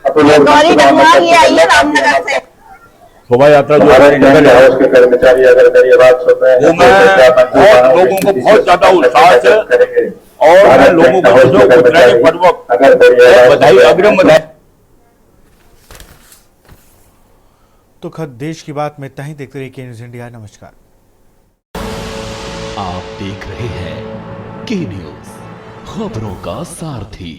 गौरी डंगवाल, ये आई है रामनगर से। शोभा यात्रा जो उसके कर्मचारी अगर ये बात सुन रहे हैं, लोगों को बहुत ज्यादा उत्साह से और लोगों को जो उत्तरायणी पर्व बधाई अग्रिम बधाई। तो खत देश की बात में इतना ही। देखते रहिए के न्यूज़ इंडिया। नमस्कार। आप देख रहे हैं के न्यूज़, खबरों का सारथी।